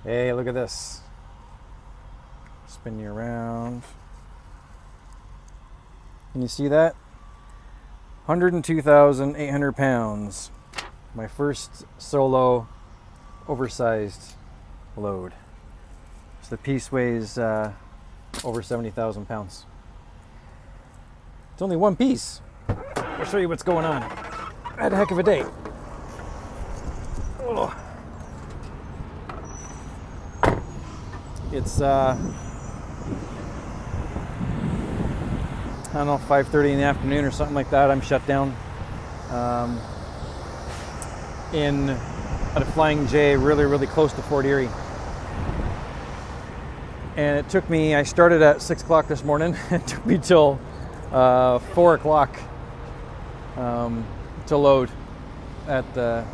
Hey, look at this. Spin you around. Can you see that? 102,800 pounds. My first solo oversized load. So the piece weighs over 70,000 pounds. It's only one piece. I'll show you what's going on. I had a heck of a day. Oh. It's I don't know, 5:30 in the afternoon or something like that. I'm shut down at a Flying J, really close to Fort Erie. And it took me, I started at 6 o'clock this morning. It took me till 4 o'clock to load at the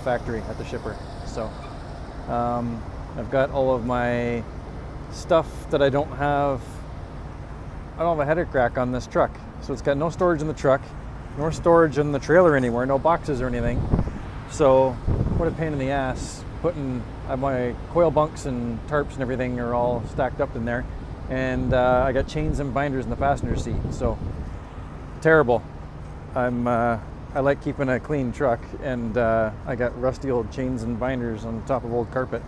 factory, at the shipper. So I've got all of my stuff that I don't have a header crack on this truck. So it's got no storage in the truck, nor storage in the trailer anywhere, no boxes or anything. So what a pain in the ass putting my coil bunks and tarps and everything are all stacked up in there. And I got chains and binders in the passenger seat. So terrible. I like keeping a clean truck, and I got rusty old chains and binders on top of old carpet.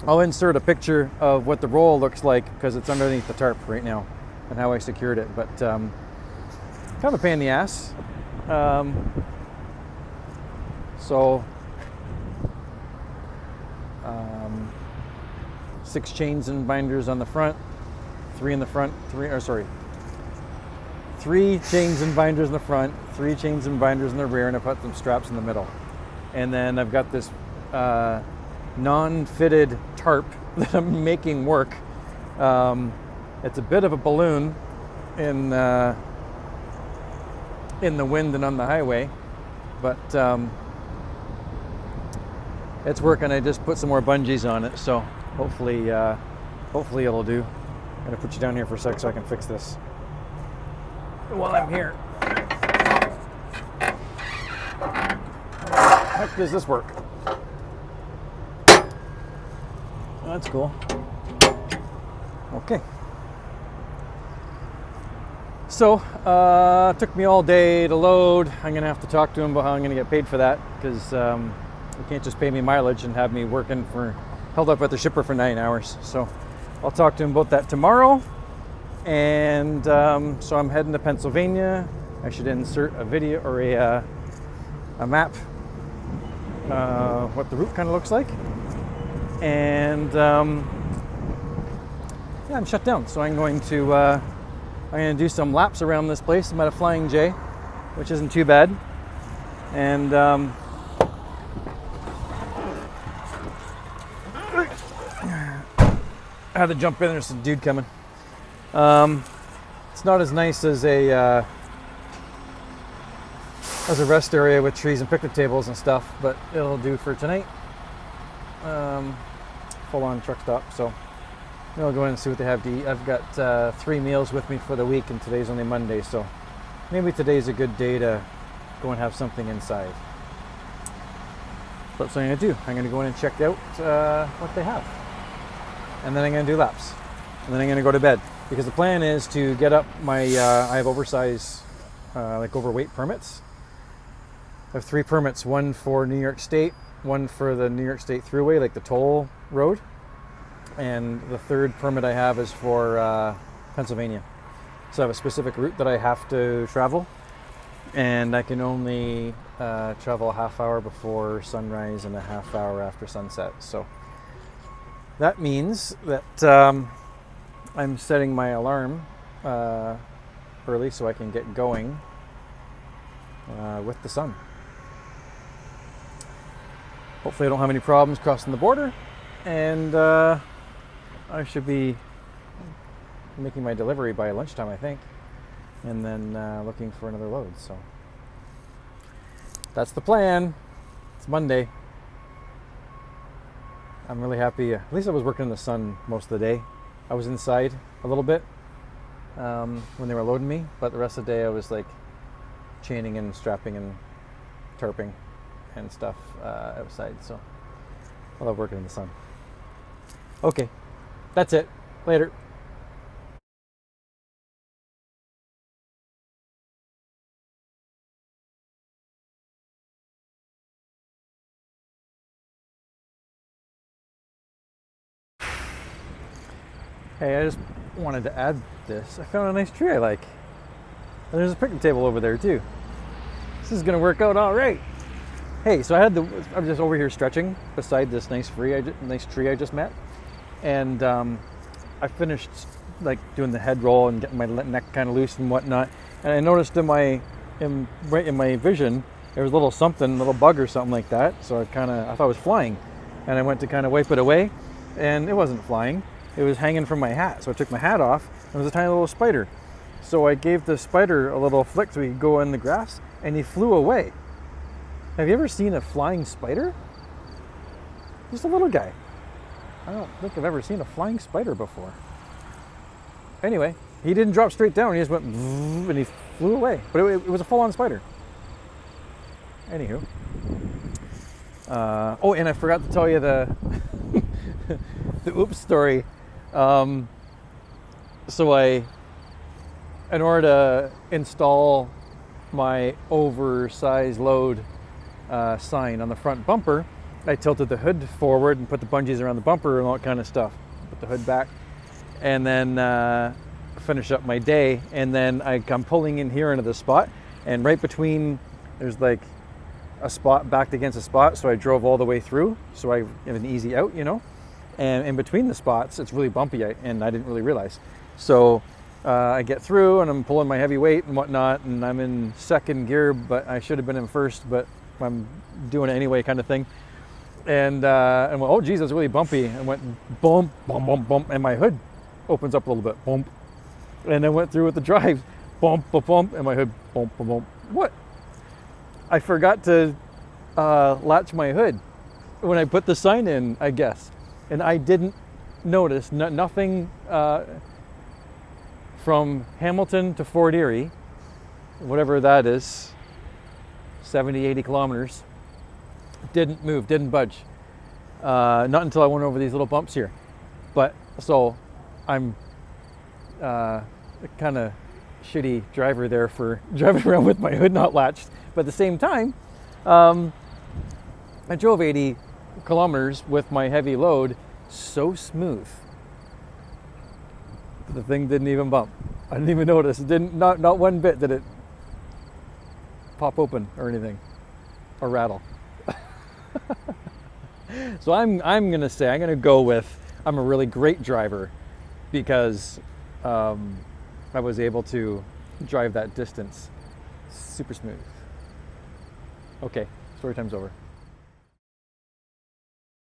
I'll insert a picture of what the roll looks like because it's underneath the tarp right now and how I secured it, but kind of a pain in the ass. So 6 chains and binders on the front, 3 in the front, 3 chains and binders in the front, 3 chains and binders in the rear, and I put some straps in the middle. And then I've got this non-fitted tarp that I'm making work. It's a bit of a balloon in the wind and on the highway, but it's working. I just put some more bungees on it, so hopefully it'll do. I'm gonna put you down here for a sec so I can fix this while I'm here. How does this work? That's cool. Okay. So, it took me all day to load. I'm going to have to talk to him about how I'm going to get paid for that, because you can't just pay me mileage and have me held up at the shipper for 9 hours. So, I'll talk to him about that tomorrow. And so I'm heading to Pennsylvania. I should insert a video or a map, what the route kind of looks like. And yeah, I'm shut down, so I'm going to do some laps around this place. I'm at a Flying J, which isn't too bad, and I had to jump in. There's a dude coming. It's not as nice as a rest area with trees and picnic tables and stuff, but it'll do for tonight. Full-on truck stop, so I'll go in and see what they have to eat. I've got 3 meals with me for the week, and today's only Monday, so maybe today's a good day to go and have something inside. So that's what I'm going to do. I'm going to go in and check out what they have, and then I'm going to do laps, and then I'm going to go to bed, because the plan is to get up my I have oversized overweight permits. I have 3 permits, one for New York State, one for the New York State Thruway, like the toll road, and the 3rd permit I have is for Pennsylvania. So I have a specific route that I have to travel, and I can only travel a half hour before sunrise and a half hour after sunset. So that means that I'm setting my alarm early so I can get going with the sun. Hopefully I don't have any problems crossing the border, and I should be making my delivery by lunchtime, I think, and then looking for another load. So that's the plan. It's Monday. I'm really happy. At least I was working in the sun most of the day. I was inside a little bit when they were loading me, but the rest of the day I was like chaining and strapping and tarping and stuff outside. So I love working in the sun. Okay, that's it. Later. Hey, I just wanted to add this. I found a nice tree I like. And there's a picnic table over there too. This is gonna work out all right. Hey, so I'm just over here stretching beside this nice tree I just met, and I finished like doing the head roll and getting my neck kind of loose and whatnot. And I noticed right in my vision there was a little something, a little bug or something like that. So I thought it was flying, and I went to kind of wipe it away, and it wasn't flying. It was hanging from my hat. So I took my hat off, and it was a tiny little spider. So I gave the spider a little flick so he could go in the grass, and he flew away. Have you ever seen a flying spider? Just a little guy. I don't think I've ever seen a flying spider before. Anyway, he didn't drop straight down. He just went and he flew away. But it was a full-on spider. Anywho. Oh, and I forgot to tell you the the oops story. So in order to install my oversized load sign on the front bumper, I tilted the hood forward and put the bungees around the bumper and all that kind of stuff. Put the hood back, and then finish up my day. And then I'm pulling in here into the spot, and right between there's like a spot backed against a spot, so I drove all the way through, so I have an easy out, And in between the spots, it's really bumpy, and I didn't really realize. So I get through, and I'm pulling my heavy weight and whatnot, and I'm in second gear, but I should have been in first, but I'm doing it anyway, kind of thing. And went, oh geez, it's really bumpy. And went bump, bump, bump, bump, and my hood opens up a little bit, bump. And then went through with the drive, bump, bump, bump, and my hood, bump, bump, bump. What? I forgot to latch my hood when I put the sign in, I guess. And I didn't notice nothing from Hamilton to Fort Erie, whatever that is, 70, 80 kilometers, didn't move, didn't budge. Not until I went over these little bumps here. But so I'm a kind of shitty driver there for driving around with my hood not latched. But at the same time, I drove 80 kilometers with my heavy load so smooth. The thing didn't even bump. I didn't even notice. It didn't, not one bit did it pop open or anything or rattle. So I'm gonna go with I'm a really great driver because I was able to drive that distance super smooth. Okay, story time's over.